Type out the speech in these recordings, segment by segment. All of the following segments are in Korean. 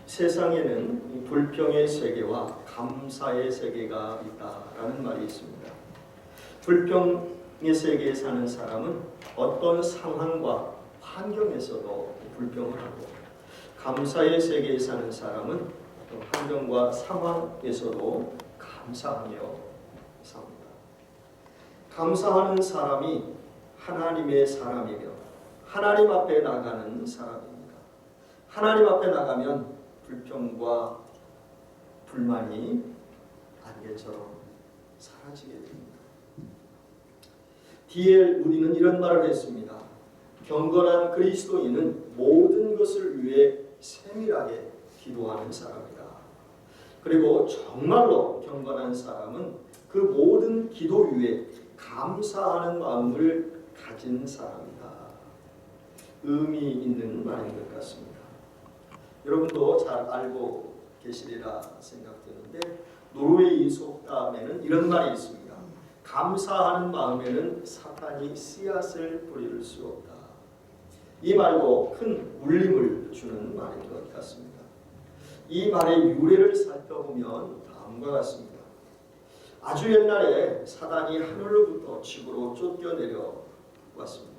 세상에는 불평의 세계와 감사의 세계가 있다라는 말이 있습니다. 불평의 세계에 사는 사람은 어떤 상황과 환경에서도 불평을 하고, 감사의 세계에 사는 사람은 어떤 환경과 상황에서도 감사하며 삽니다. 감사하는 사람이 하나님의 사람이며 하나님 앞에 나가는 사람입니다. 하나님 앞에 나가면 불평과 불만이 안개처럼 사라지게 됩니다. D.L. 무디는 이런 말을 했습니다. 경건한 그리스도인은 모든 것을 위해 세밀하게 기도하는 사람이다. 그리고 정말로 경건한 사람은 그 모든 기도 위에 감사하는 마음을 가진 사람이다. 의미 있는 말인 것 같습니다. 여러분도 잘 알고 계시리라 생각되는데, 노르웨이 속담에는 이런 말이 있습니다. 감사하는 마음에는 사탄이 씨앗을 뿌릴 수 없다. 이 말도 큰 울림을 주는 말인 것 같습니다. 이 말의 유래를 살펴보면 다음과 같습니다. 아주 옛날에 사단이 하늘로부터 지구로 쫓겨내려 왔습니다.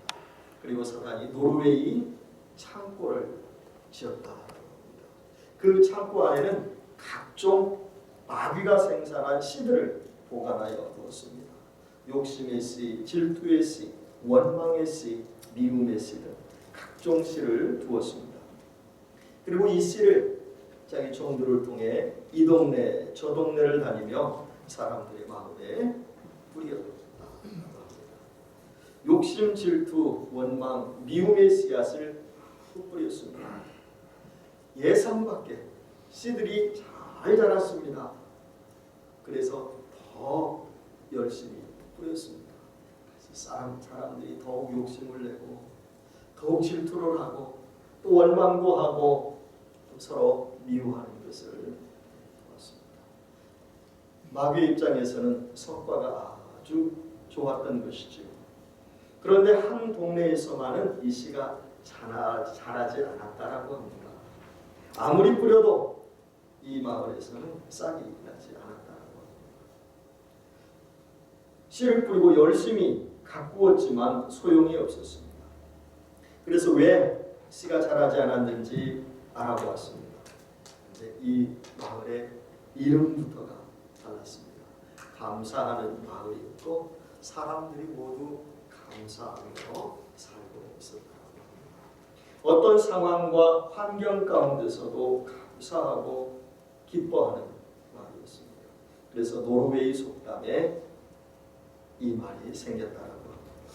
그리고 사단이 노르웨이 창고를 지었다. 그 창고 안에는 각종 마귀가 생산한 씨들을 보관하여 두었습니다. 욕심의 씨, 질투의 씨, 원망의 씨, 미움의 씨 등 각종 씨를 두었습니다. 그리고 이 씨를 자기 종들을 통해 이 동네 저 동네를 다니며 사람들의 마음에 뿌렸다. 욕심, 질투, 원망, 미움의 씨앗을 뿌렸습니다. 예상 밖에 씨들이 잘 자랐습니다. 그래서 더 열심히 뿌렸습니다. 사람들이 더욱 욕심을 내고 더욱 질투를 하고 또 원망도 하고 또 서로 미워하는 것을 보았습니다. 마귀의 입장에서는 성과가 아주 좋았던 것이죠. 그런데 한 동네에서만은 이 씨가 자라지 않았다라고 합니다. 아무리 뿌려도 이 마을에서는 싹이 나지 않았다라고 합니다. 씨를 뿌리고 열심히 가꾸었지만 소용이 없었습니다. 그래서 왜 씨가 자라지 않았는지 알아보았습니다. 근데 이 마을의 이름부터가 달랐습니다. 감사하는 마을이었고 사람들이 모두 감사하며 살고 있었다. 어떤 상황과 환경 가운데서도 감사하고 기뻐하는 말이었습니다. 그래서 노르웨이 속담에 이 말이 생겼다라고 합니다.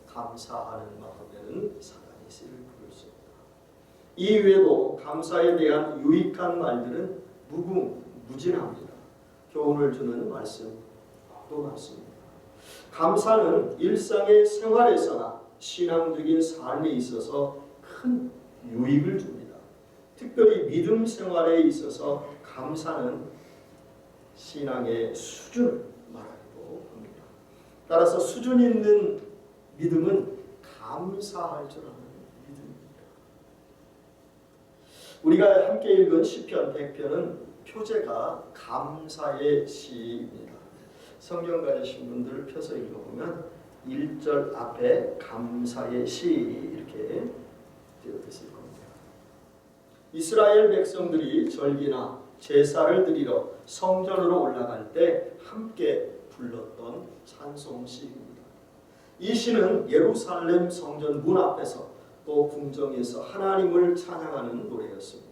감사하는 마음에는 사단이 씨를 부를 수 없다. 이 외에도 감사에 대한 유익한 말들은 무궁무진합니다. 교훈을 주는 말씀도 많습니다. 감사는 일상의 생활에서나 신앙적인 삶에 있어서 큰 유익을 줍니다. 특별히 믿음 생활에 있어서 감사는 신앙의 수준을 말하기도 합니다. 따라서 수준 있는 믿음은 감사할 줄 아는 믿음입니다. 우리가 함께 읽은 시편 100편은 표제가 감사의 시입니다. 성경 가지신 분들 펴서 읽어보면 1절 앞에 감사의 시 이렇게 되어있을 겁니다. 이스라엘 백성들이 절기나 제사를 드리러 성전으로 올라갈 때 함께 불렀던 찬송시입니다. 이 시는 예루살렘 성전 문 앞에서 또 궁정에서 하나님을 찬양하는 노래였습니다.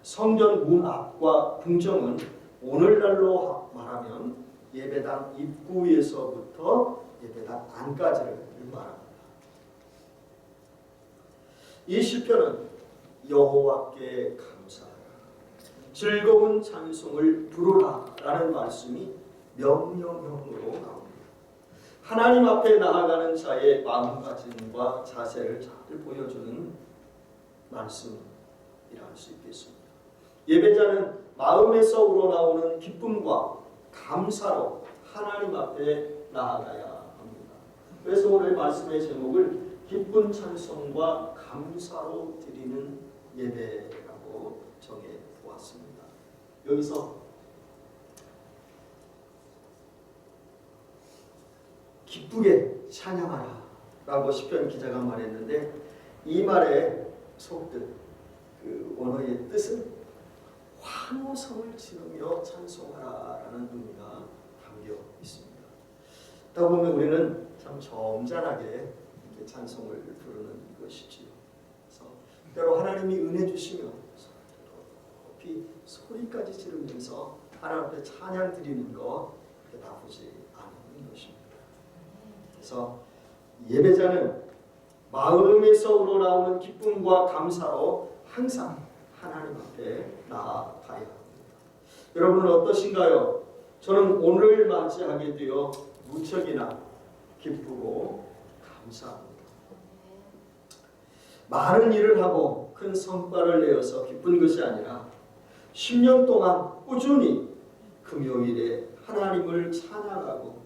성전 문 앞과 궁정은 오늘날로 말하면 예배당 입구에서부터 예배당 안까지를 말합니다. 이 시편은 여호와께 감사하라, 즐거운 찬송을 부르라라는 말씀이 명령형으로 나옵니다. 하나님 앞에 나아가는 자의 마음가짐과 자세를 잘 보여주는 말씀이라 할 수 있겠습니다. 예배자는 마음에서 우러나오는 기쁨과 감사로 하나님 앞에 나아가야 합니다. 그래서 오늘 말씀의 제목을 기쁜 찬송과 감사로 드리는 예배라고 정해 여기서 기쁘게 찬양하라 라고 시편 기자가 말했는데, 이 말의 속뜻, 그 원어의 뜻은 환호성을 지르며 찬송하라라는 의미가 담겨 있습니다. 그러다 보면 우리는 참 점잖하게 이렇게 찬송을 부르는 것이지요. 그래서 때로 하나님이 은혜 주시면 높이 소리까지 지르면서 하나님 앞에 찬양 드리는 것, 그게 나쁘지 않은 것입니다. 그래서 예배자는 마음에서 우러나오는 기쁨과 감사로 항상 하나님 앞에 나아가야 합니다. 여러분은 어떠신가요? 저는 오늘 맞이하게 되어 무척이나 기쁘고 감사합니다. 많은 일을 하고 큰 성과를 내어서 기쁜 것이 아니라 10년 동안 꾸준히 금요일에 하나님을 찬양하고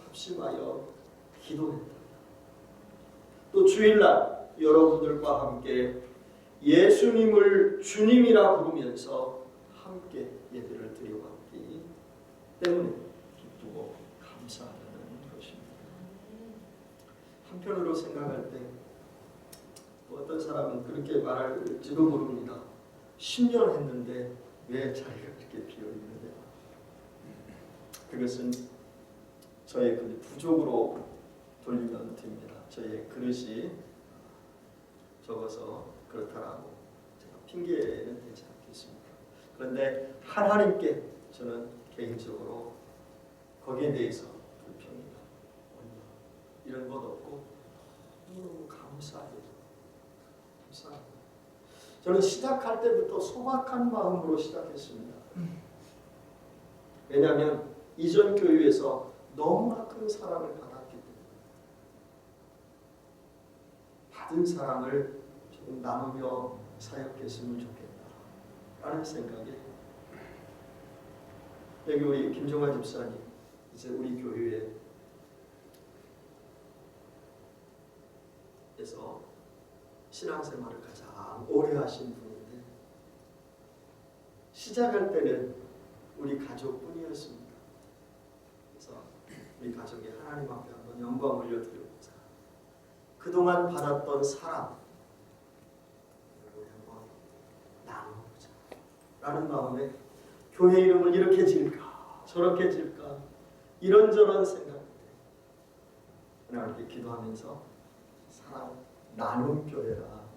합심하여 기도했다. 또 주일날 여러분들과 함께 예수님을 주님이라 부르면서 함께 예배를 드려봤기 때문에 기쁘고 감사하다는 것입니다. 한편으로 생각할 때 어떤 사람은 그렇게 말할지도 모릅니다. 10년 했는데 왜 자리가 그렇게 비어있는데? 그것은 저의 그 부족으로 돌리면 됩니다. 저의 그릇이 적어서 그렇다라고 제가 핑계는 되지 않겠습니다. 그런데 하나님께 저는 개인적으로 거기에 대해서 불평이나 이런 것 없고 너무 감사합니다. 저는 시작할 때부터 소박한 마음으로 시작했습니다. 왜냐하면 이전 교회에서 너무나 큰 사랑을 받았기 때문에 받은 사랑을 조금 나누며 사역했으면 좋겠다라는 생각에 여기 우리 김종환 집사님 이제 우리 교회에서 신앙생활을 가장 오래 하신 분인데 시작할 때는 우리 가족뿐이었습니다. 그래서 우리 가족이 하나님 앞에 한번 영광 올려드려보자. 그동안 받았던 사랑 우리 한번 나눠보자 라는 마음에 교회 이름을 이렇게 지을까 저렇게 지을까 이런저런 생각 하나님께 기도하면서 사랑 나눔 교회라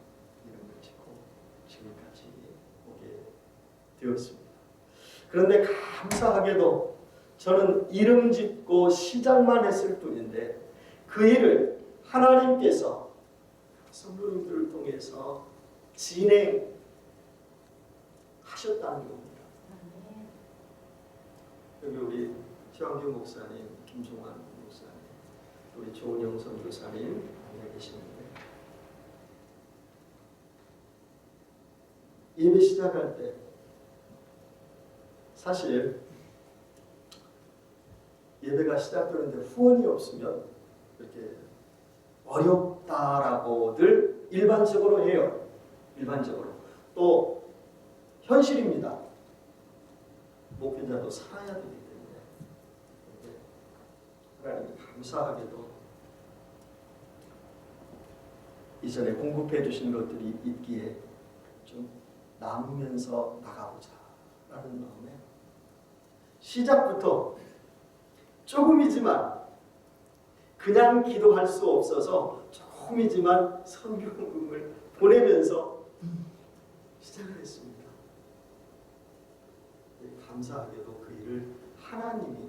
이름을 짓고 지금까지 오게 되었습니다. 그런데 감사하게도 저는 이름 짓고 시작만 했을 뿐인데 그 일을 하나님께서 성도님들을 통해서 진행하셨다는 겁니다. 여기 우리 최왕규 목사님, 김종환 목사님, 우리 조은영 선교사님 앉아 계시는데 예배 시작할 때 사실 예배가 시작되는데 후원이 없으면 이렇게 어렵다라고들 일반적으로 해요. 일반적으로. 또 현실입니다. 목회자도 살아야 되기 때문에 하나님이 감사하게도 이전에 공급해 주신 것들이 있기에 좀 나누면서 나가보자 라는 마음에 시작부터 조금이지만 그냥 기도할 수 없어서 조금이지만 선교금을 보내면서 시작을 했습니다. 감사하게도 그 일을 하나님이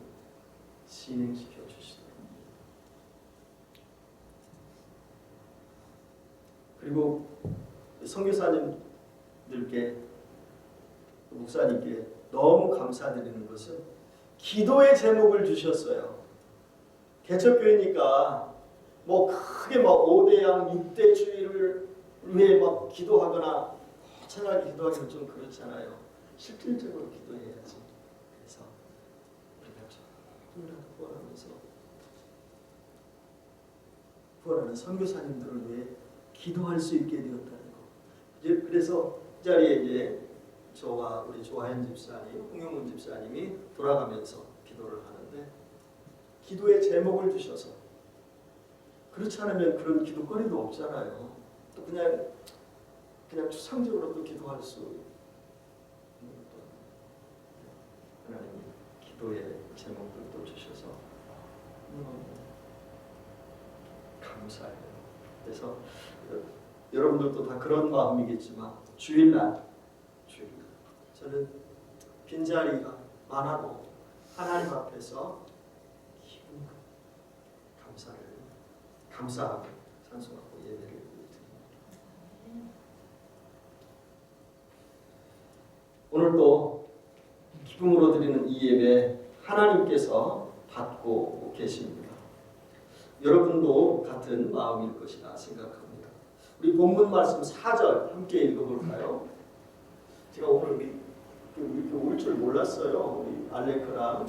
진행시켜 주시더라고요. 그리고 선교사님들께 목사님께 너무 감사드리는 것은 기도의 제목을 주셨어요. 개척교회니까 뭐 크게 막 5대양 6대주의를 위해 막 기도하거나 거창하게 기도하기는 좀 그렇잖아요. 실질적으로 기도해야지. 그래서 우리가 조금이라도 구원하는 선교사님들을 위해 기도할 수 있게 되었다는 거. 그래서 이 자리에 이제 저와 우리 조하연 집사님, 홍영문 집사님이 돌아가면서 기도를 하는데 기도의 제목을 주셔서 그렇지 않으면 그런 기도거리도 없잖아요. 또 그냥 추상적으로 또 기도할 수 있는 것도 하나님이 기도의 제목들도 주셔서 감사해요. 그래서 여러분들도 다 그런 마음이겠지만 주일날 저는 빈자리가 많아도 하나님 앞에서 감사하고 찬송하고 예배를 드립니다. 오늘도 기쁨으로 드리는 이 예배 하나님께서 받고 계십니다. 여러분도 같은 마음일 것이라 생각합니다. 우리 본문 말씀 4절 함께 읽어볼까요? 제가 오늘 이렇게 올 줄 몰랐어요. 우리 알레크랑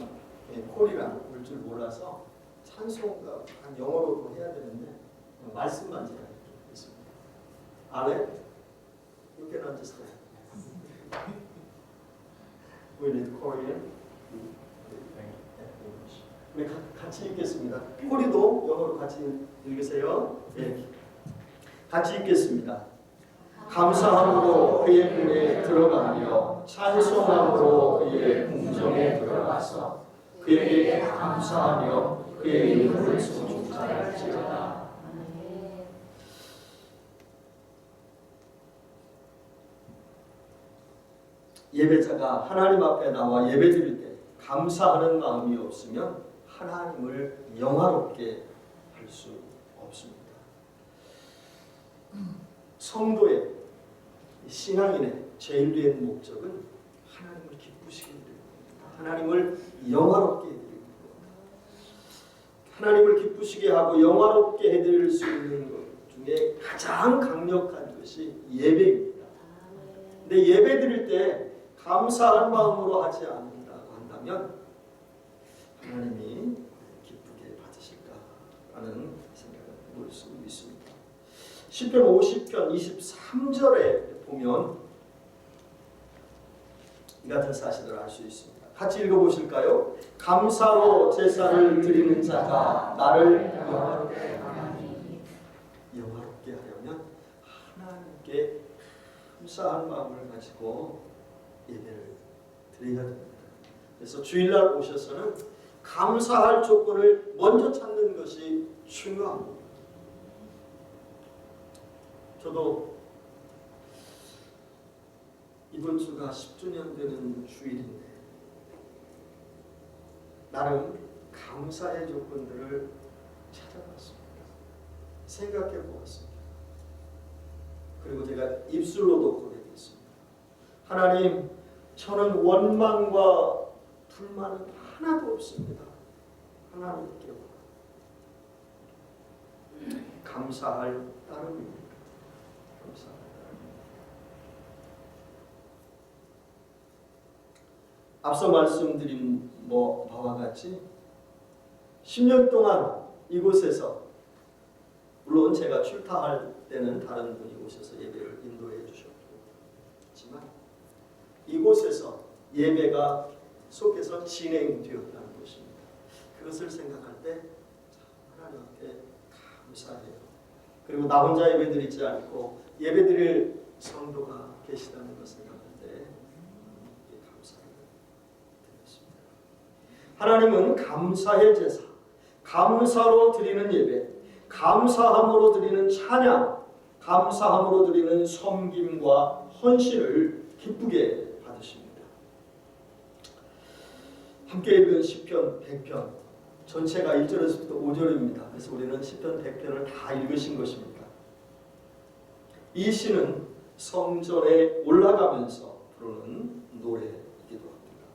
콜이랑 올 줄 몰라서 찬송가 한 영어로도 해야 되는데 말씀만 제가 읽겠습니다. 알렉, you can understand. We need Korean. 우리 같이 읽겠습니다. 콜이도 영어로 같이 읽으세요. 네. 같이 읽겠습니다. 감사함으로 그의 문에 들어가며 찬송함으로 그의 궁정에 들어가서 그에게 감사하며 그의 이름을 송축할지어다. 예배자가 하나님 앞에 나와 예배드릴 때 감사하는 마음이 없으면 하나님을 영화롭게 할 수 없습니다. 성도의 신앙인의 제일 된 목적은 하나님을 기쁘시게 해드리는 겁니다. 하나님을 영화롭게 해드리는 겁니다. 하나님을 기쁘시게 하고 영화롭게 해드릴 수 있는 것 중에 가장 강력한 것이 예배입니다. 근데 예배 드릴 때 감사한 마음으로 하지 않는다고 한다면 하나님이 기쁘게 받으실까라는 생각을 해볼 수 있습니다. 시편 50편 23절에 보면 이 같은 사실을 알 수 있습니다. 같이 읽어보실까요? 감사로 제사를 드리는 자가 나를 영화롭게 하려면 하나님께 감사한 마음을 가지고 예배를 드려야 됩니다. 그래서 주일날 오셔서는 감사할 조건을 먼저 찾는 것이 중요합니다. 저도 이번 주가 10주년 되는 주일인데 나름 감사의 조건들을 찾아봤습니다. 생각해 보았습니다. 그리고 제가 입술로도 고백했습니다. 하나님, 저는 원망과 불만은 하나도 없습니다. 하나님께 감사할 따름입니다. 앞서 말씀드린 바와 같이 10년 동안 이곳에서 물론 제가 출타할 때는 다른 분이 오셔서 예배를 인도해 주셨지만 이곳에서 예배가 속에서 진행되었다는 것입니다. 그것을 생각할 때 하나님 앞에 감사해요. 그리고 나 혼자 예배드리지 않고 예배드릴 성도가 계시다는 것을 생각할 때 감사를 드렸습니다. 하나님은 감사의 제사, 감사로 드리는 예배, 감사함으로 드리는 찬양, 감사함으로 드리는 섬김과 헌신을 기쁘게 받으십니다. 함께 읽은 시편 100편 전체가 1절에서부터 5절입니다. 그래서 우리는 시편 100편을 다 읽으신 것입니다. 이 시는 성전에 올라가면서 부르는 노래이기도 합니다.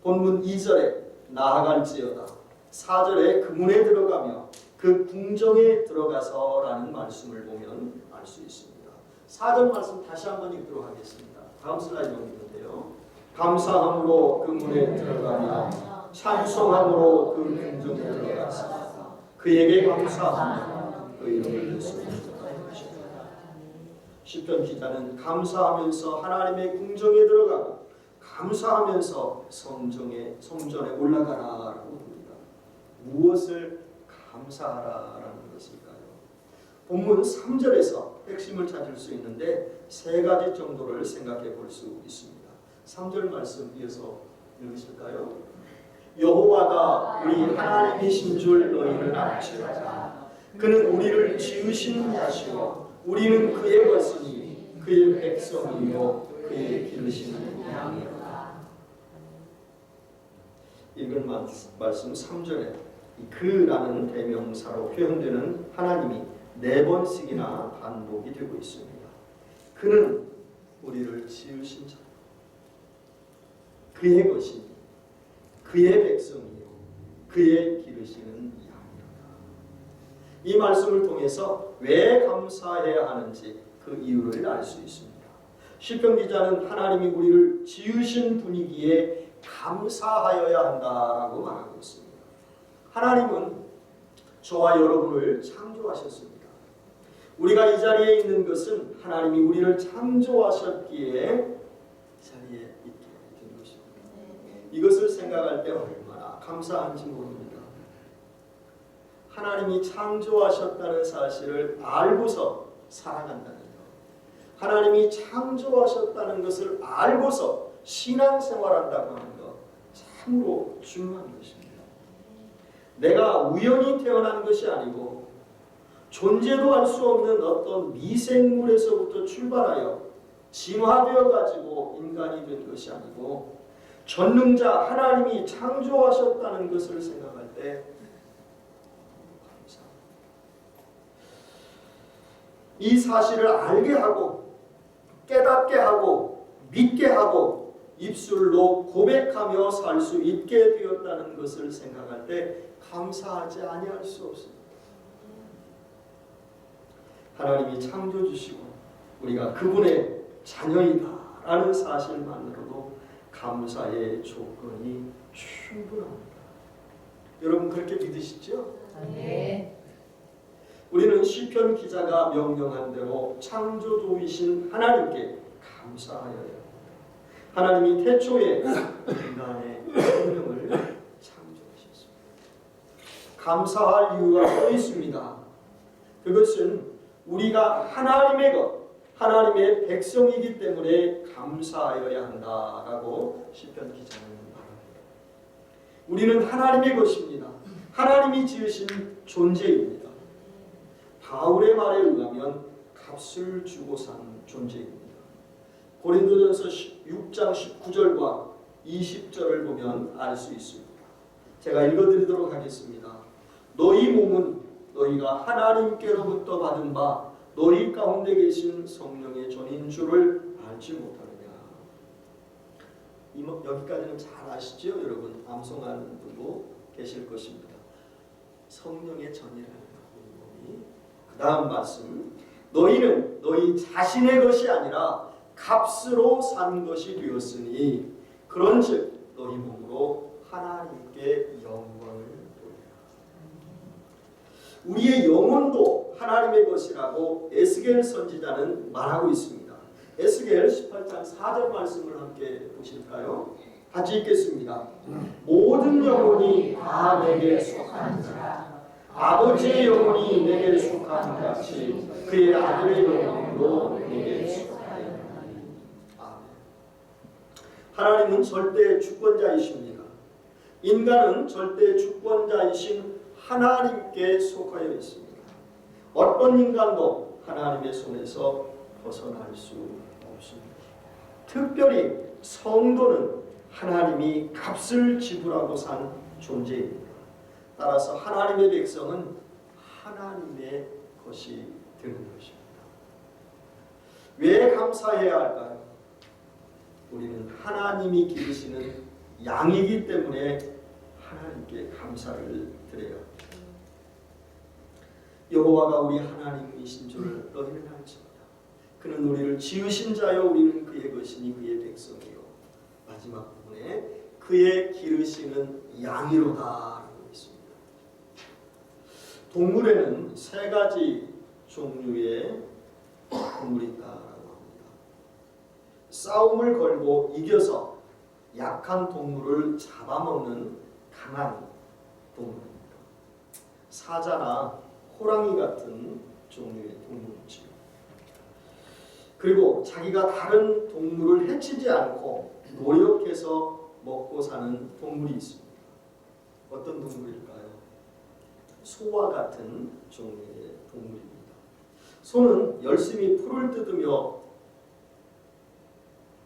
본문 2절에 나아갈지어다, 4절에 그 문에 들어가며 그 궁정에 들어가서 라는 말씀을 보면 알 수 있습니다. 4절 말씀 다시 한번 읽도록 하겠습니다. 다음 슬라이드 보는데요. 감사함으로 그 문에 들어가며 찬송함으로 그 궁정에 들어가서 그에게 감사하며 그 이름을 예수님께 시편 기자는 감사하면서 하나님의 궁정에 들어가고 감사하면서 성전에 올라가라라고 합니다. 무엇을 감사하라라는 것일까요? 본문 3절에서 핵심을 찾을 수 있는데 세 가지 정도를 생각해 볼 수 있습니다. 3절 말씀 이어서 읽으실까요? 여호와가 우리 하나님이신 줄 너희는 알지어다. 그는 우리를 지으신 자시오. 우리는 그의 것이니 그의 백성이요 그의 기르시는 양이로다. 읽은 말씀 3절에 그라는 대명사로 표현되는 하나님이 4번씩이나 반복이 되고 있습니다. 그는 우리를 지으신 자, 그의 것이니 그의 백성이요 그의 기르시는 양이로다. 이 말씀을 통해서 왜 감사해야 하는지 그 이유를 알 수 있습니다. 시편 기자는 하나님이 우리를 지으신 분이기에 감사하여야 한다라고 말하고 있습니다. 하나님은 저와 여러분을 창조하셨습니다. 우리가 이 자리에 있는 것은 하나님이 우리를 창조하셨기에 이 자리에 있게 된 것입니다. 이것을 생각할 때 얼마나 감사한지 모릅니다. 하나님이 창조하셨다는 사실을 알고서 살아간다는 것, 하나님이 창조하셨다는 것을 알고서 신앙생활한다고 하는 것, 참으로 중요한 것입니다. 내가 우연히 태어난 것이 아니고 존재도 할 수 없는 어떤 미생물에서부터 출발하여 진화되어 가지고 인간이 된 것이 아니고 전능자 하나님이 창조하셨다는 것을 생각할 때 감사합니다. 이 사실을 알게 하고 깨닫게 하고 믿게 하고 입술로 고백하며 살 수 있게 되었다는 것을 생각할 때 감사하지 아니할 수 없습니다. 하나님이 창조주시고 우리가 그분의 자녀이다라는 사실만으로도 감사의 조건이 충분합니다. 여러분 그렇게 믿으시죠? 네. 우리는 시편 기자가 명령한 대로 창조주이신 하나님께 감사하여야 합니다. 하나님이 태초에 인간의 생명을 창조하셨습니다. 감사할 이유가 또 있습니다. 그것은 우리가 하나님의 것, 하나님의 백성이기 때문에 감사하여야 한다라고 시편 기자는 말합니다. 우리는 하나님의 것입니다. 하나님이 지으신 존재입니다. 바울의 말에 의하면 값을 주고 산 존재입니다. 고린도전서 6장 19절과 20절을 보면 알 수 있습니다. 제가 읽어드리도록 하겠습니다. 너희 몸은 너희가 하나님께로부터 받은 바 너희 가운데 계신 성령의 전인 줄을 알지 못하느냐. 여기까지는 잘 아시죠? 여러분 암송하는 분도 계실 것입니다. 성령의 전이라는 부분이 그 다음 말씀 너희는 너희 자신의 것이 아니라 값으로 산 것이 되었으니 그런즉 너희 몸으로 하나님께 영광을 돌리라. 우리의 영혼도 하나님의 것이라고 에스겔 선지자는 말하고 있습니다. 에스겔 18장 4절 말씀을 함께 보실까요? 같이 읽겠습니다. 모든 영혼이 다 내게 속한지라 아버지의 영혼이 내게 속한 같이 그의 아들의 영혼도 내게 속하였나니. 하나님은 절대 주권자이십니다. 인간은 절대 주권자이신 하나님께 속하여 있습니다. 어떤 인간도 하나님의 손에서 벗어날 수 없습니다. 특별히 성도는 하나님이 값을 지불하고 산 존재입니다. 따라서 하나님의 백성은 하나님의 것이 되는 것입니다. 왜 감사해야 할까요? 우리는 하나님이 기르시는 양이기 때문에 하나님께 감사를 드려야 합니다. 여호와가 우리 하나님이신 줄을 너희는 알지어다. 그는 우리를 지으신 자요 우리는 그의 것이니 그의 백성이요. 마지막 부분에 그의 기르시는 양이로다 라고 있습니다. 동물에는 3가지 종류의 동물이 있다라고 합니다. 싸움을 걸고 이겨서 약한 동물을 잡아먹는 강한 동물입니다. 사자나 호랑이 같은 종류의 동물이죠. 그리고 자기가 다른 동물을 해치지 않고 노력해서 먹고 사는 동물이 있습니다. 어떤 동물일까요? 소와 같은 종류의 동물입니다. 소는 열심히 풀을 뜯으며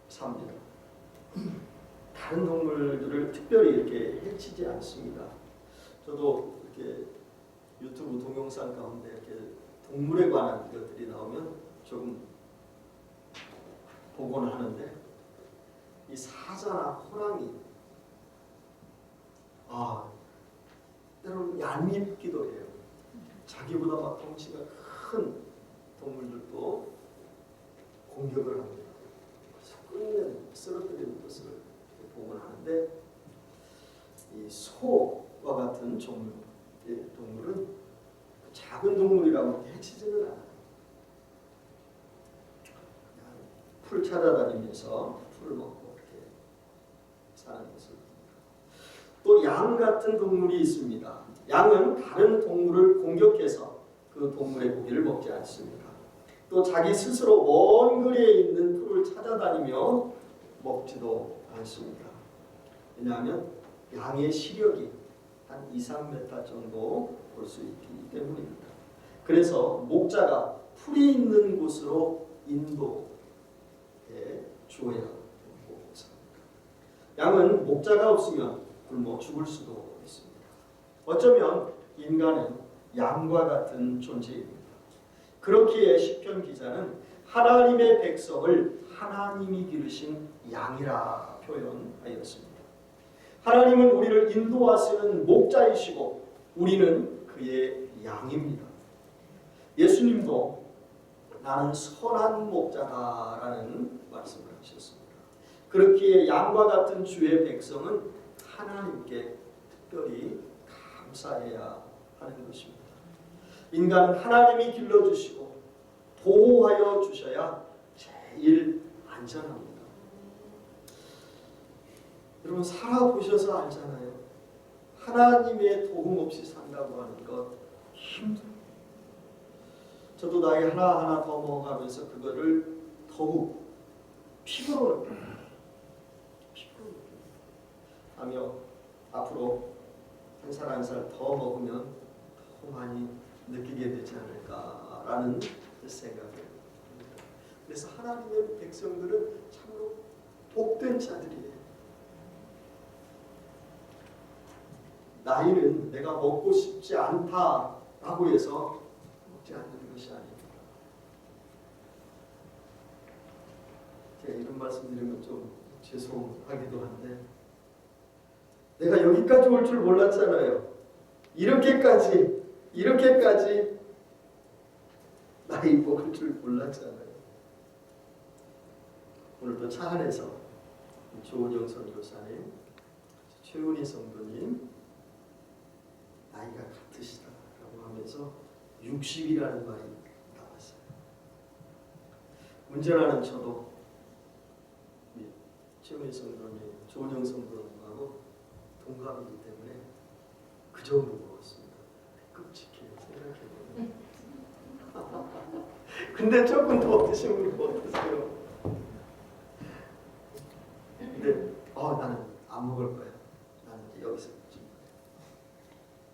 삽니다. 다른 동물들을 특별히 이렇게 해치지 않습니다. 저도 이렇게 유튜브 동영상 가운데 이렇게 동물에 관한 것들이 나오면 조금 보곤 하는데, 이 사자나 호랑이, 때로는 얄밉기도 해요. 자기보다 막 덩치가 큰 동물들도 공격을 합니다. 그래서 끊는 쓰러뜨리는 것을 보곤 하는데, 이 소와 같은 종류의 동물은 작은 동물이라고 해치지는 않아요. 풀 찾아다니면서 풀을 먹고 이렇게 사는 것을 봅니다. 또 양 같은 동물이 있습니다. 양은 다른 동물을 공격해서 그 동물의 고기를 먹지 않습니다. 또 자기 스스로 먼 거리에 있는 풀을 찾아다니며 먹지도 않습니다. 왜냐하면 양의 시력이 한 2~3m 정도 볼 수 있기 때문입니다. 그래서 목자가 풀이 있는 곳으로 인도해 주어야 하고 삽니다. 양은 목자가 없으면 굶어 죽을 수도 있습니다. 어쩌면 인간은 양과 같은 존재입니다. 그렇기에 시편 기자는 하나님의 백성을 하나님이 기르신 양이라 표현하였습니다. 하나님은 우리를 인도하시는 목자이시고 우리는 그의 양입니다. 예수님도 나는 선한 목자다라는 말씀을 하셨습니다. 그렇기에 양과 같은 주의 백성은 하나님께 특별히 감사해야 하는 것입니다. 인간은 하나님이 길러주시고 보호하여 주셔야 제일 안전합니다. 여러분 살아보셔서 알잖아요. 하나님의 도움 없이 산다고 하는 것 힘들어요. 저도 나이 하나하나 더 먹어가면서 그거를 더욱 피부로 하며 앞으로 한 살 한 살 더 먹으면 더 많이 느끼게 되지 않을까라는 생각을 합니다. 그래서 하나님의 백성들은 참으로 복된 자들이에요. 나이는 내가 먹고 싶지 않다라고 해서 먹지 않는 것이 아닙니다. 제가 이런 말씀드리면 좀 죄송하기도 한데 내가 여기까지 올 줄 몰랐잖아요. 이렇게까지 나이 먹을 줄 몰랐잖아요. 오늘도 차 안에서 조은영 선교사님, 최은희 성도님 나이가 같으시다라고 하면서 60이라는 말이 나왔어요. 운전하는 저도 최은희 성도님, 조은영 성도님하고 동갑이기 때문에 그 정도 먹었습니다. 끔찍해요. 생각해보면. 근데 조금 더 드시면 어떠세요? 근데 나는 안 먹을 거야. 나는 이제 여기서 좀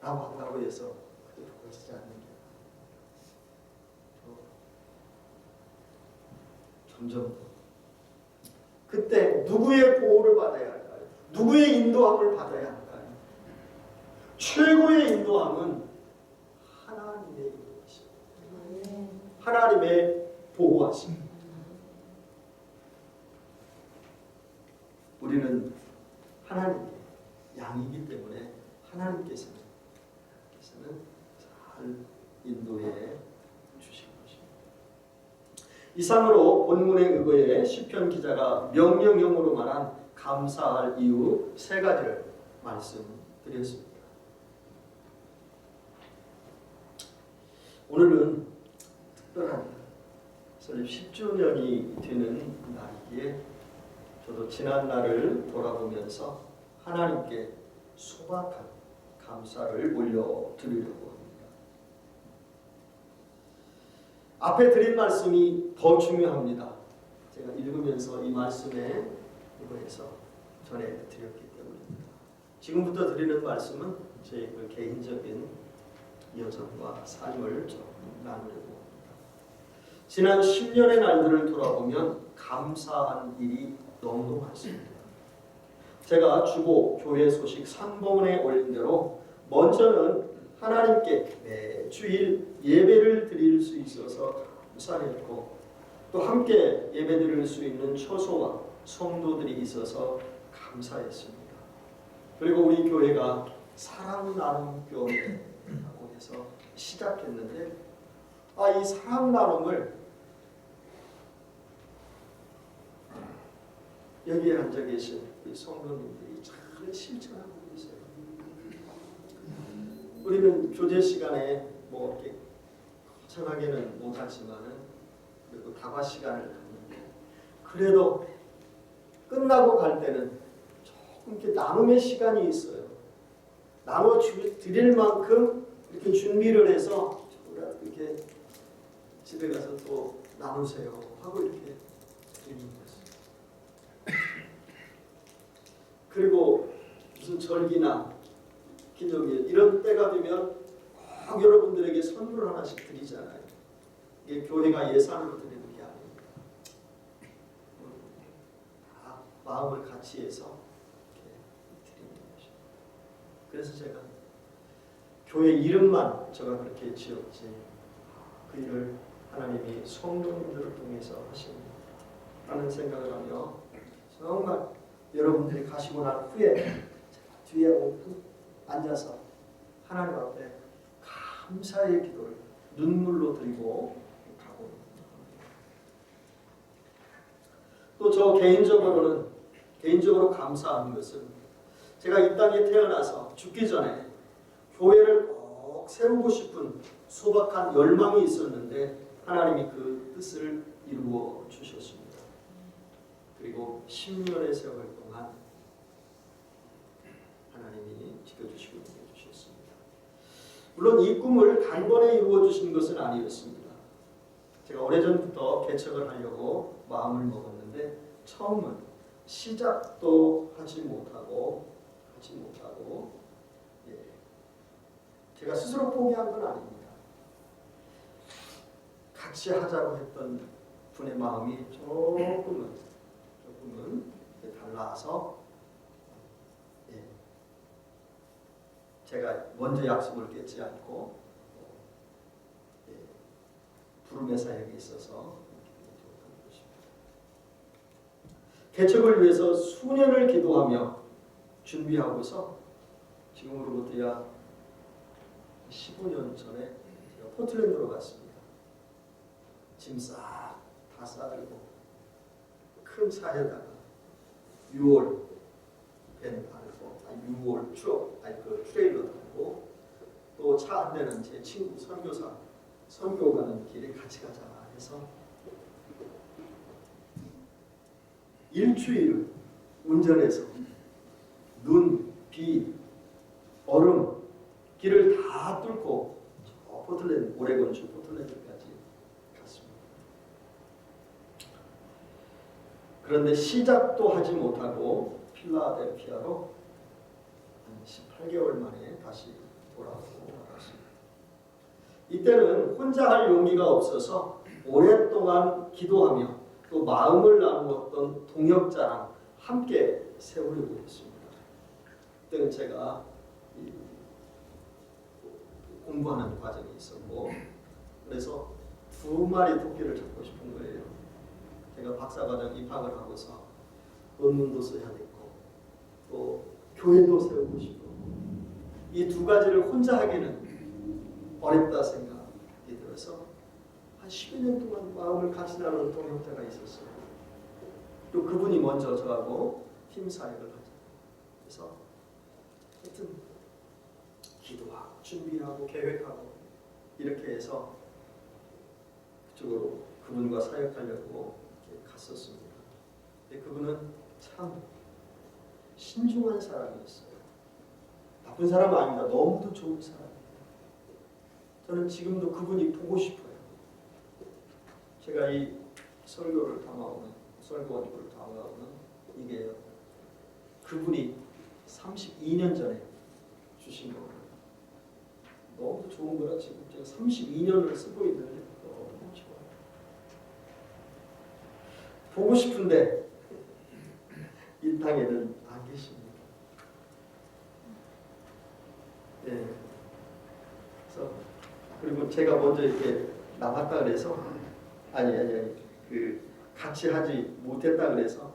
라고 한다고 해서 그대로 고치지 않는 게 점점 그때 누구의 보호를 받아야 할까요? 누구의 인도함을 받아야 할까요? 최고의 인도함은 하나님의 인도하심, 하나님의 보호하심. 우리는 하나님의 양이기 때문에 하나님께서는 잘 인도해 주신 것입니다. 이상으로 본문에 의거해 시편 기자가 명령형으로 말한 감사할 이유 세 가지를 말씀드렸습니다. 오늘은 특별한 설립 10주년이 되는 날이기에 저도 지난 날을 돌아보면서 하나님께 소박한 감사를 올려드리려고 합니다. 앞에 드린 말씀이 더 중요합니다. 제가 읽으면서 이 말씀에 이거에서 전해드렸기 때문입니다. 지금부터 드리는 말씀은 제 개인적인 여정과 삶을 좀 나누려고 합니다. 지난 10년의 날들을 돌아보면 감사한 일이 너무 많습니다. 제가 주보 교회 소식 3번에 올린 대로 먼저는 하나님께 매주일 예배를 드릴 수 있어서 감사했고 또 함께 예배드릴 수 있는 처소와 성도들이 있어서 감사했습니다. 그리고 우리 교회가 사랑 나눔 교회라고 해서 시작했는데 이 사랑 나눔을 여기에 앉아 계신 우리 성도님들이 잘 실천하고 있어요. 우리는 교제 시간에 뭐 이렇게 거창하게는 못하지만은 그리고 다과 시간을 갖는데 그래도 끝나고 갈 때는 조금 이렇게 나눔의 시간이 있어요. 나눠 드릴 만큼 이렇게 준비를 해서 이렇게 집에 가서 또 나누세요 하고 이렇게 드리는 거죠. 그리고 무슨 절기나 기독일 이런 때가 되면 꼭 여러분들에게 선물을 하나씩 드리잖아요. 이게 교회가 예산으로 드리는 게 아닙니다. 다 마음을 같이 해서 이렇게 드리는 것이죠. 그래서 제가 교회 이름만 제가 그렇게 지었지 그 일을 하나님이 성도님들을 통해서 하십니다. 라는 생각을 하며 정말 여러분들이 가시고 난 후에 뒤에 앉아서 하나님 앞에 감사의 기도를 눈물로 드리고 가고 또 저 개인적으로 감사하는 것은 제가 이 땅에 태어나서 죽기 전에 교회를 꼭 세우고 싶은 소박한 열망이 있었는데 하나님이 그 뜻을 이루어 주셨습니다. 그리고 10년의 세월 동안 하나님이 지켜주시고 주셨습니다. 물론 이 꿈을 단번에 이루어 주신 것은 아니었습니다. 제가 오래전부터 개척을 하려고 마음을 먹었는데 처음은 시작도 하지 못하고 제가 스스로 포기한 건 아닙니다. 같이 하자고 했던 분의 마음이 조금은 달라서 제가 먼저 약속을 깼지 않고 부름의 사역이 있어서 개척을 위해서 수년을 기도하며 준비하고서 지금으로부터야 15년 전에 제가 포틀랜드로 갔습니다. 짐 싹 다 싸들고 큰 차에다가 6월 밴 달고 6월 트럭 그 트레일러 달고 또 차 한 대는 제 친구 선교 가는 길에 같이 가자 해서 일주일을 운전해서 눈, 비, 얼음 길을 다 뚫고 포틀랜드 오레곤주 포틀랜드까지 갔습니다. 그런데 시작도 하지 못하고 필라델피아로 한 18개월 만에 다시 돌아오고 말았습니다. 이때는 혼자 할 용기가 없어서 오랫동안 기도하며 또 마음을 나누었던 동역자랑 함께 세우려고 했습니다. 그때는 제가 공부하는 과정이 있었고 그래서 2마리 토끼를 잡고 싶은 거예요. 제가 박사과정 입학을 하고서 논문도 써야 됐고 또 교회도 세우고 싶고 이 2가지를 혼자 하기는 어렵다 생각이 들어서 한 12년 동안 마음을 같이 나누는 동역자가 있었어요. 또 그분이 먼저 저하고 팀 사역을 하자. 그래서 하여튼 기도하고 준비하고 계획하고 이렇게 해서 그쪽으로 그분과 사역하려고 이렇게 갔었습니다. 근데 그분은 참 신중한 사람이었어요. 나쁜 사람은 아닙니다. 너무도 좋은 사람이에요. 저는 지금도 그분이 보고 싶어요. 제가 이 설교를 담아오는 설교원을 담아오는 이게 그분이 32년 전에 주신 거예요. 너무 좋은 거라 지금 제가 32년을 쓰고 있는데 너무 좋아요. 보고 싶은데 이 땅에는 안 계십니다. 네. 그래서 그리고 제가 먼저 이렇게 나갔다 그래서 아니 그 같이 하지 못했다 그래서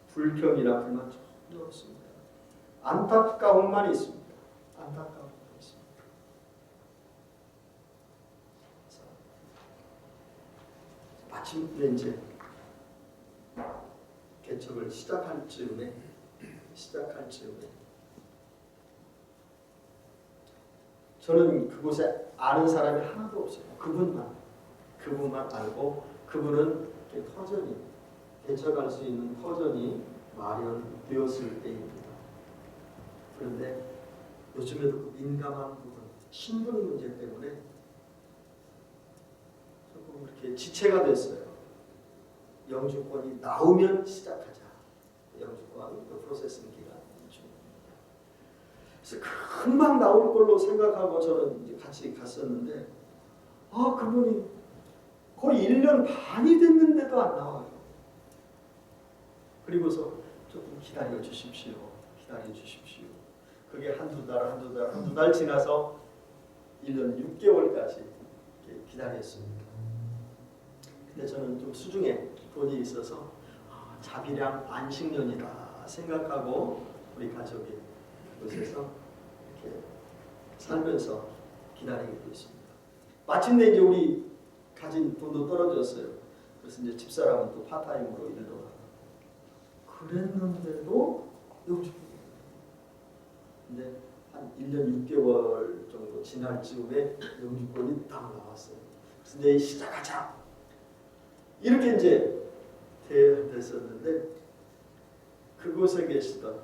불평이나 불만 전혀 없습니다. 안타까움만 있습니다. 안타까움만 있습니다. 마침내 이제 개척을 시작할 즈음에 저는 그곳에 아는 사람이 하나도 없어요. 그분만 알고 그분은 터전이 개척할 수 있는 터전이 마련되었을 때입니다. 그런데 요즘에도 그 민감한 부분, 신분 문제 때문에 조금 이렇게 지체가 됐어요. 영주권이 나오면 시작하자. 영주권 그 프로세싱 기간 중입니다. 그래서 금방 나올 걸로 생각하고 저는 이제 같이 갔었는데 그분이 거의 1년 반이 됐는데도 안 나와요. 그리고서 조금 기다려 주십시오. 그게 한두 달 지나서 1년 6개월까지 기다렸습니다. 근데 저는 좀 수중에 돈이 있어서 자비량 안식년이다 생각하고 우리 가족이 그곳에서 이렇게 살면서 기다리게 됐습니다. 마침내 이제 우리 가진 돈도 떨어졌어요. 그래서 이제 집사람은 또 파타임으로 일도 하고 그랬는데도 영주권이 근데 한 1년 6개월 정도 지날 즈음에 영주권이 딱 나왔어요. 그래서 이제 시작하자 이렇게 이제 됐었는데 그곳에 계시던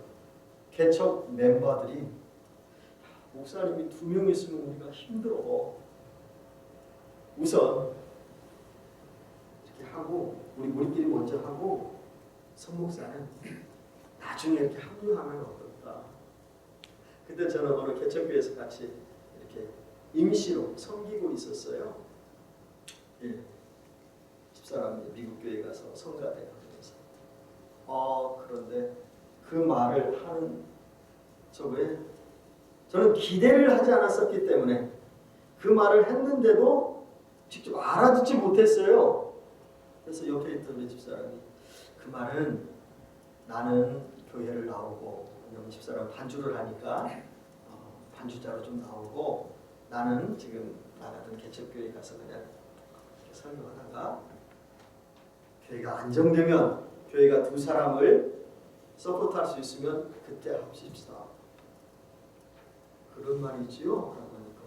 개척 멤버들이 목사님이 2명 있으면 우리가 힘들어. 우선 이렇게 하고 우리끼리 먼저 하고 선 목사는 나중에 이렇게 합류하면 어떨까. 그때 저는 어느 개척교회에서 같이 이렇게 임시로 섬기고 있었어요. 예. 집사람이 미국 교회 가서 성가대요. 그런데 그 말을 하는 저거에 저는 기대를 하지 않았었기 때문에 그 말을 했는데도 직접 알아듣지 못했어요. 그래서 옆에 있던 내 집사람이 그 말은 나는 교회를 나오고 왜냐면 집사람 반주를 하니까 반주자로 좀 나오고 나는 지금 나가던 개척교회 가서 그냥 설교하다가 교회가 안정되면 교회가 2사람을 서포트할 수 있으면 그때 합시다. 그런 말이지요? 라고 하니까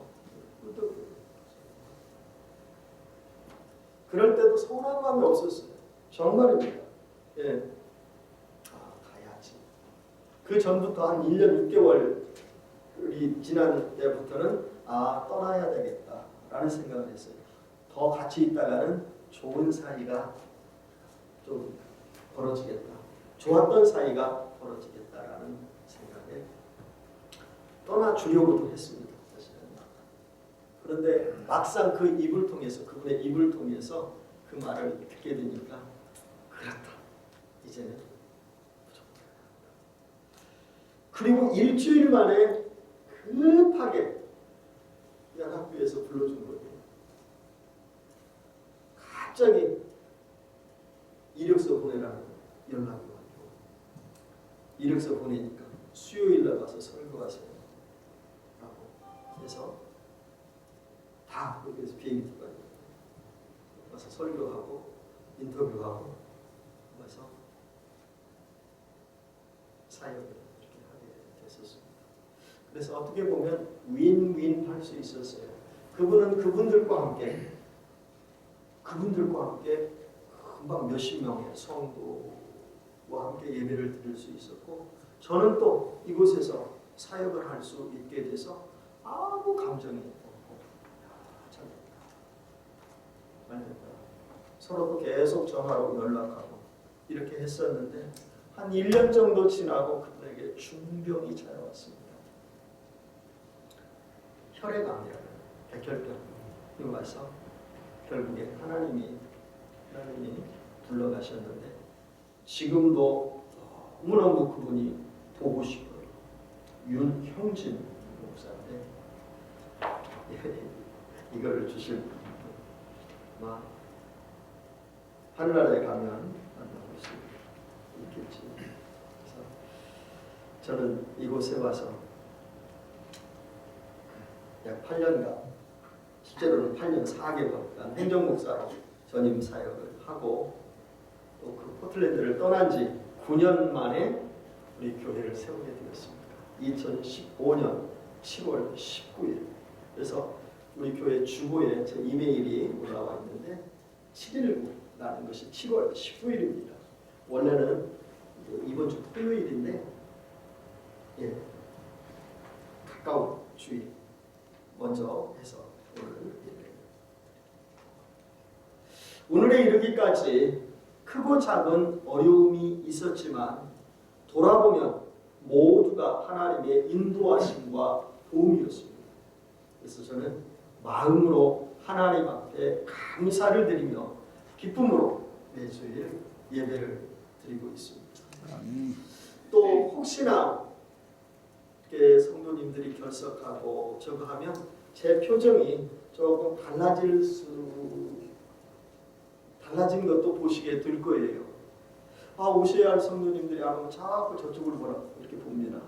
그럴 때도 서운한 마음이 없었어요. 정말입니다. 예. 가야지. 그 전부터 한 1년 6개월이 지난 때부터는 떠나야 되겠다라는 생각을 했어요. 더 같이 있다가는 좋은 사이가 좀 벌어지겠다. 좋았던 사이가 벌어지겠다라는 생각에 떠나주려고도 했습니다. 사실은. 그런데 막상 그분의 입을 통해서 그 말을 듣게 되니까 그렇다. 이제는 무조건. 그리고 일주일 만에 급하게 연합교회에서 불러준 거예요. 갑자기 이력서 보내라는 연락이 왔고 이력서 보내니까 수요일날 와서 설교하세요 라고 해서 다 거기에서 비행기 타고 와서 설교하고 인터뷰하고 와서 사역을 이렇게 하게 됐었습니다. 그래서 어떻게 보면 윈윈 할 수 있었어요. 그분은 그분들과 함께 그분들과 함께 금방 몇십 명의 성도와 함께 예배를 드릴 수 있었고, 저는 또 이곳에서 사역을 할 수 있게 돼서 아무 감정이 없고 참 말했다. 서로 또 계속 전화로 연락하고 이렇게 했었는데 한 1년 정도 지나고 그분에게 중병이 찾아왔습니다. 혈액암이라는 백혈병이 와서 결국에 하나님이 불러가셨는데 지금도 너무너무 그분이 보고 싶어요. 윤형진 목사인데 이거를 주실 아마 하늘나라에 가면 만나볼 수 있겠지. 그래서 저는 이곳에 와서 약 8년간, 실제로는 8년 4개월간 행정목사로 전임 사역을 하고 또 그 포틀랜드를 떠난 지 9년 만에 우리 교회를 세우게 되었습니다. 2015년 7월 19일. 그래서 우리 교회 주보에 제 이메일이 올라와 있는데 719라는 것이 7월 19일입니다. 원래는 이번 주 토요일인데 가까운 주일 먼저 해서 오늘에 이르기까지 크고 작은 어려움이 있었지만 돌아보면 모두가 하나님의 인도하심과 도움이었습니다. 그래서 저는 마음으로 하나님 앞에 감사를 드리며 기쁨으로 매주일 예배를 드리고 있습니다. 또 혹시나 성도님들이 결석하고 저거 하면 제 표정이 조금 달라진 것도 보시게 될 거예요. 오셔야 할 성도님들이 안 오면 자꾸 저쪽으로 보라 이렇게 봅니다.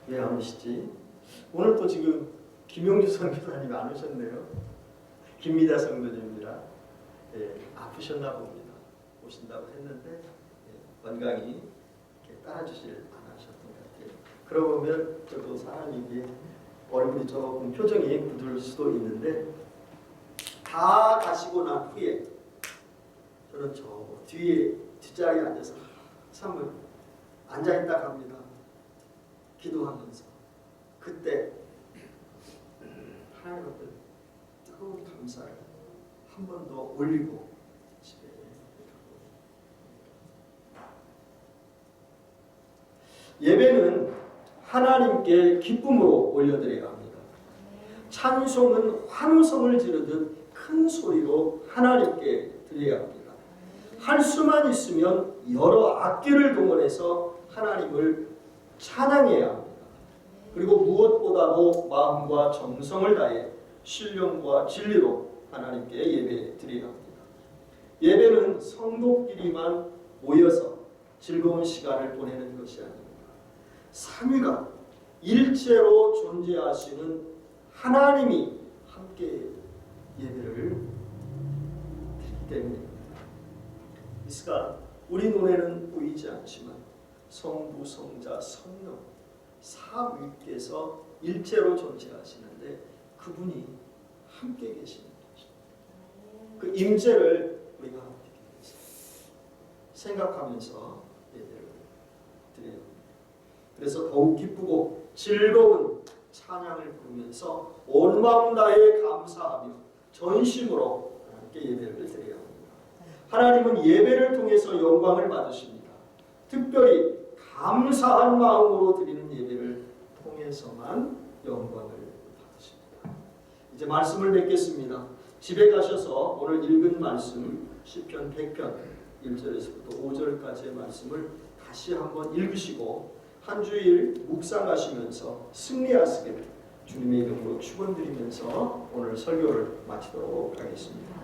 왜 안 오시지? 오늘 또 지금 김용주 선교사님이 안 오셨네요. 김미다 성도님이라 아프셨나 봅니다. 오신다고 했는데 건강이 이렇게 따라주질 않으셨던 것 같아요. 그러고 보면 저도 사람이 얼굴이 조금 표정이 굳을 수도 있는데 다 가시고 난 후에 저는 저 뒤에 뒷자리에 앉아서 한참을 앉아있다 갑니다. 기도하면서 그때 하나님 앞에 뜨거운 감사를 한 번 더 올리고 집에 가고, 예배는 하나님께 기쁨으로 올려드려야 합니다. 찬송은 환호성을 지르듯 큰 소리로 하나님께 드려야 합니다. 할 수만 있으면 여러 악기를 동원해서 하나님을 찬양해야 합니다. 그리고 무엇보다도 마음과 정성을 다해 신령과 진리로 하나님께 예배 드려야 합니다. 예배는 성도끼리만 모여서 즐거운 시간을 보내는 것이 아닙니다. 삼위가 일체로 존재하시는 하나님이 함께 예배를 드리기 때문입니다. 이 시간 우리 눈에는 보이지 않지만 성부, 성자, 성령 삼위께서 일체로 존재하시는데 그분이 함께 계시는 것입니다. 그 임재를 우리가 생각하면서 예배를 드려요. 그래서 더욱 기쁘고 즐거운 찬양을 부르면서 온 마음 다해 감사하며 전심으로 하나님께 예배를 드려야 합니다. 하나님은 예배를 통해서 영광을 받으십니다. 특별히 감사한 마음으로 드리는 예배를 통해서만 영광을 받으십니다. 이제 말씀을 맺겠습니다. 집에 가셔서 오늘 읽은 말씀 시편 100편 1절에서부터 5절까지의 말씀을 다시 한번 읽으시고 한 주일 묵상하시면서 승리하시기를 주님의 이름으로 축원드리면서 오늘 설교를 마치도록 하겠습니다.